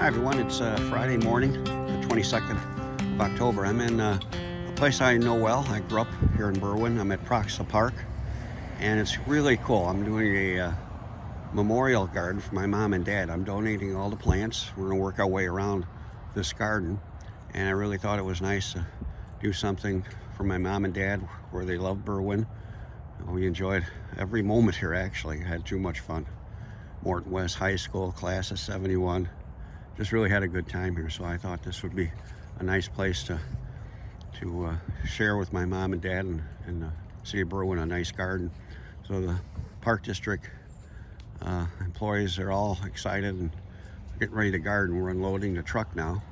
Hi everyone, it's Friday morning, the 22nd of October. I'm in a place I know well. I grew up here in Berwyn. I'm at Proxima Park, and it's really cool. I'm doing a memorial garden for my mom and dad. I'm donating all the plants. We're going to work our way around this garden, and I really thought it was nice to do something for my mom and dad where they love Berwyn. We enjoyed every moment here, actually. Had too much fun. Morton West High School, class of 71. Just really had a good time here, so I thought this would be a nice place to share with my mom and dad and see Berwyn, a nice garden. So the Park District employees are all excited and getting ready to garden. We're unloading the truck now,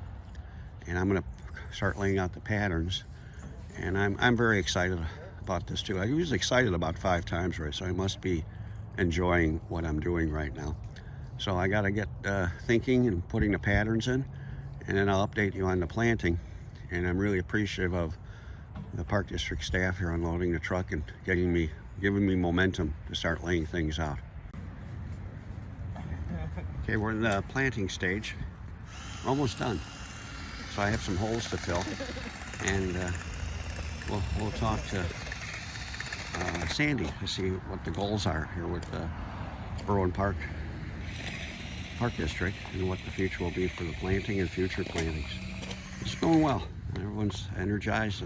and I'm going to start laying out the patterns. And I'm very excited about this too. I was excited about 5 times, right? So I must be enjoying what I'm doing right now. So I got to get thinking and putting the patterns in, and then I'll update you on the planting. And I'm really appreciative of the Park District staff here unloading the truck and giving me momentum to start laying things out. Okay, we're in the planting stage. We're almost done. So I have some holes to fill, and we'll talk to Sandy to see what the goals are here with the Berwyn Park District and what the future will be for the planting and future plantings. It's going well. Everyone's energized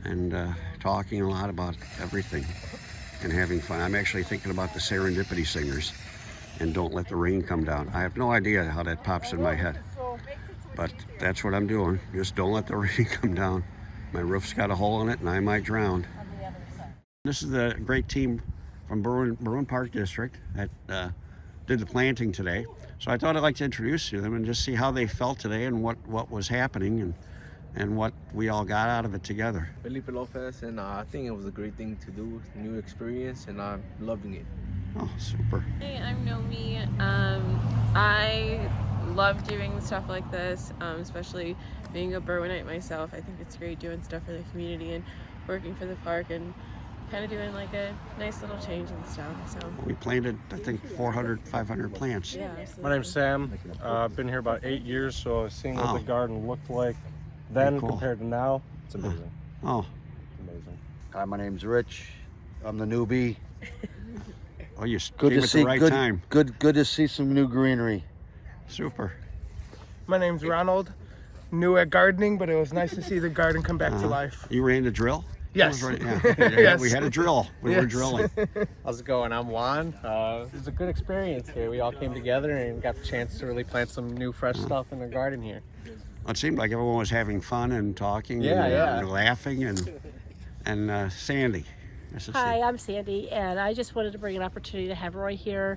and talking a lot about everything and having fun. I'm actually thinking about the Serendipity Singers and Don't Let the Rain Come Down. I have no idea how that pops in my head, but that's what I'm doing. Just don't let the rain come down. My roof's got a hole in it and I might drown. This is the great team from Berwyn Park District that did the planting today. So I thought I'd like to introduce you to them and just see how they felt today and what was happening and what we all got out of it together. Felipe Lopez, and I think it was a great thing to do, new experience, and I'm loving it. Oh, super. Hey, I'm Nomi. I love doing stuff like this, especially being a Berwynite myself. I think it's great doing stuff for the community and working for the park and kind of doing like a nice little change and stuff. So we planted, I think, 400, 500 plants. yeah, absolutely. My name's Sam. I've been here about 8 years, so seeing what the garden looked like then cool. compared to now, it's amazing. Oh, It's amazing. Hi, my name's Rich. I'm the newbie. oh, you Good came to at see the right time. Good to see some new greenery. Super. My name's Ronald. New at gardening, but it was nice to see the garden come back to life. You ran the drill? Yes. Right, yeah. Yes. We had a drill. We were drilling. How's it going? I'm Juan. It was a good experience here. We all came together and got the chance to really plant some new, fresh stuff in the garden here. It seemed like everyone was having fun and talking and laughing and Sandy. Hi, I'm Sandy, and I just wanted to bring an opportunity to have Roy here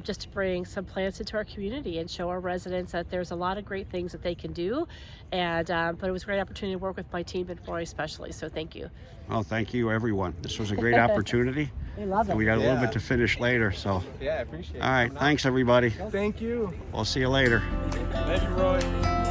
just to bring some plants into our community and show our residents that there's a lot of great things that they can do. And but it was a great opportunity to work with my team and Roy especially, so thank you. Oh, thank you, everyone. This was a great opportunity. We love it. And we got a little bit to finish later, so. Yeah, I appreciate it. All right, thanks, everybody. Thank you. We'll see you later. Thank you, Roy.